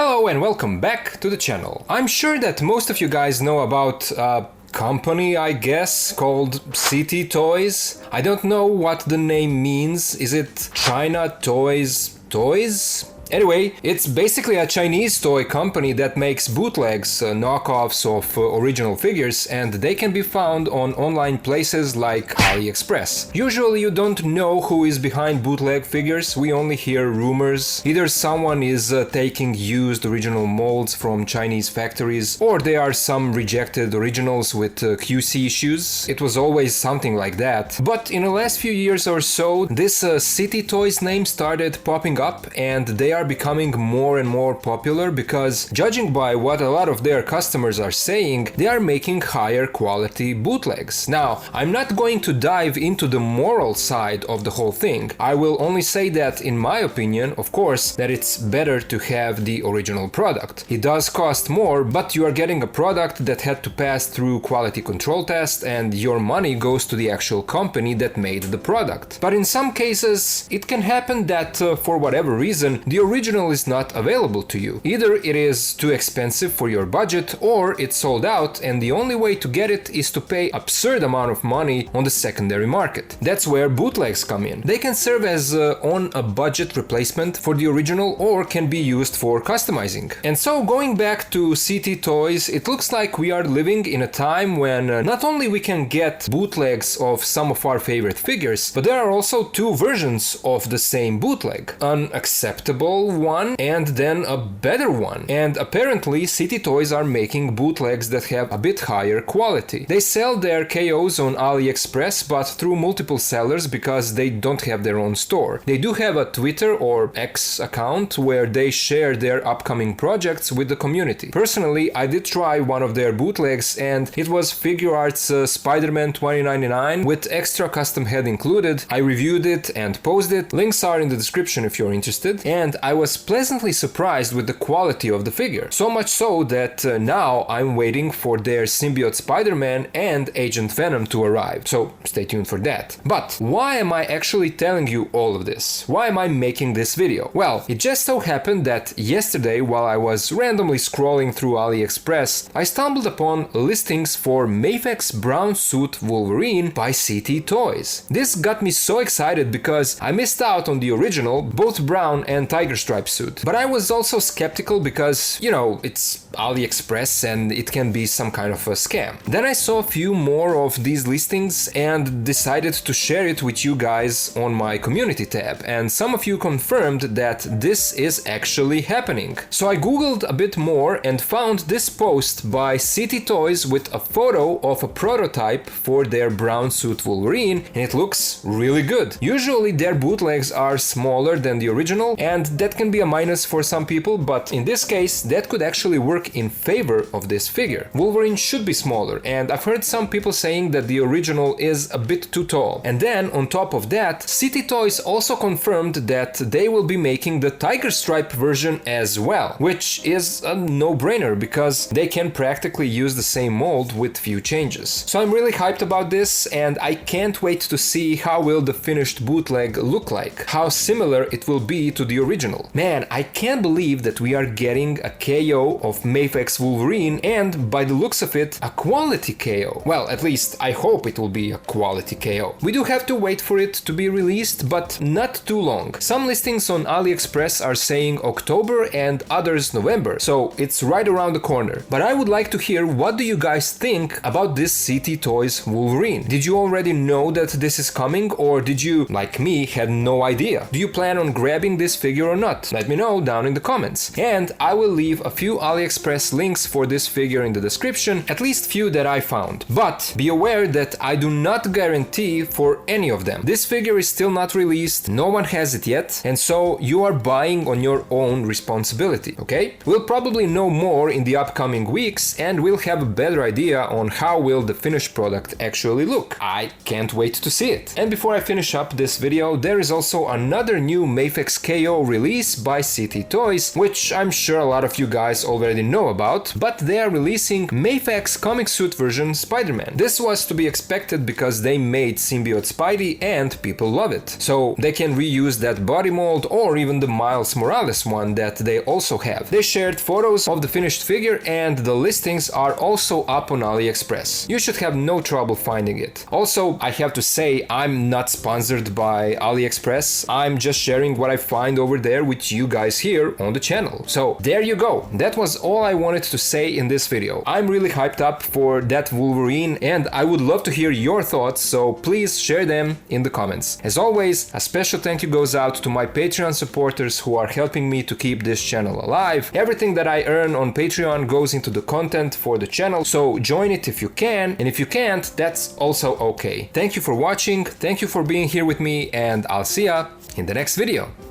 Hello and welcome back to the channel. I'm sure that most of you guys know about a company, I guess, called City Toys. I don't know what the name means. Is it China Toys? Anyway, it's basically a Chinese toy company that makes bootlegs, knockoffs of original figures, and they can be found on online places like AliExpress. Usually you don't know who is behind bootleg figures, we only hear rumors. Either someone is taking used original molds from Chinese factories, or there are some rejected originals with QC issues. It was always something like that. But in the last few years or so, this City Toys name started popping up, and they are becoming more and more popular because, judging by what a lot of their customers are saying, they are making higher quality bootlegs. Now, I'm not going to dive into the moral side of the whole thing. I will only say that, in my opinion, of course, that it's better to have the original product. It does cost more, but you are getting a product that had to pass through quality control test, and your money goes to the actual company that made the product. But in some cases, it can happen that, for whatever reason, the original is not available to you. Either it is too expensive for your budget, or it's sold out and the only way to get it is to pay absurd amount of money on the secondary market. That's where bootlegs come in. They can serve as on a budget replacement for the original or can be used for customizing. And so, going back to City Toys, it looks like we are living in a time when not only we can get bootlegs of some of our favorite figures, but there are also two versions of the same bootleg. An acceptable one and then a better one. And apparently City Toys are making bootlegs that have a bit higher quality. They sell their KOs on AliExpress, but through multiple sellers because they don't have their own store. They do have a Twitter or X account where they share their upcoming projects with the community. Personally, I did try one of their bootlegs and it was Figure Arts Spider-Man 2099 with extra custom head included. I reviewed it and posted it. Links are in the description if you're interested. And I was pleasantly surprised with the quality of the figure. So much so that now I'm waiting for their symbiote Spider-Man and Agent Venom to arrive. So stay tuned for that. But why am I actually telling you all of this? Why am I making this video? Well, it just so happened that yesterday, while I was randomly scrolling through AliExpress, I stumbled upon listings for Mafex Brown Suit Wolverine by City Toys. This got me so excited because I missed out on the original, both brown and tiger stripe suit. But I was also skeptical because, you know, it's AliExpress and it can be some kind of a scam. Then I saw a few more of these listings and decided to share it with you guys on my community tab, and some of you confirmed that this is actually happening. So I googled a bit more and found this post by City Toys with a photo of a prototype for their brown suit Wolverine, and it looks really good. Usually their bootlegs are smaller than the original, and that can be a minus for some people, but in this case that could actually work in favor of this figure. Wolverine should be smaller, and I've heard some people saying that the original is a bit too tall. And then on top of that, City Toys also confirmed that they will be making the tiger stripe version as well, which is a no-brainer because they can practically use the same mold with few changes. So I'm really hyped about this, and I can't wait to see how will the finished bootleg look like, how similar it will be to the original. Man, I can't believe that we are getting a KO of Mafex Wolverine, and by the looks of it, a quality KO. Well, at least I hope it will be a quality KO. We do have to wait for it to be released, but not too long. Some listings on AliExpress are saying October and others November, so it's right around the corner. But I would like to hear, what do you guys think about this City Toys Wolverine? Did you already know that this is coming, or did you, like me, had no idea? Do you plan on grabbing this figure or not? Let me know down in the comments. And I will leave a few AliExpress links for this figure in the description, at least few that I found. But be aware that I do not guarantee for any of them. This figure is still not released, no one has it yet, and so you are buying on your own responsibility, okay? We'll probably know more in the upcoming weeks, and we'll have a better idea on how will the finished product actually look. I can't wait to see it. And before I finish up this video, there is also another new Mafex KO release release by CT Toys, which I'm sure a lot of you guys already know about, but they are releasing Mafex comic suit version Spider-Man. This was to be expected because they made Symbiote Spidey and people love it. So they can reuse that body mold or even the Miles Morales one that they also have. They shared photos of the finished figure and the listings are also up on AliExpress. You should have no trouble finding it. Also, I have to say I'm not sponsored by AliExpress. I'm just sharing what I find over there with you guys here on the channel. So there you go. That was all I wanted to say in this video. I'm really hyped up for that Wolverine and I would love to hear your thoughts, so please share them in the comments. As always, a special thank you goes out to my Patreon supporters who are helping me to keep this channel alive. Everything that I earn on Patreon goes into the content for the channel, so join it if you can, and if you can't, that's also okay. Thank you for watching, thank you for being here with me, and I'll see ya in the next video.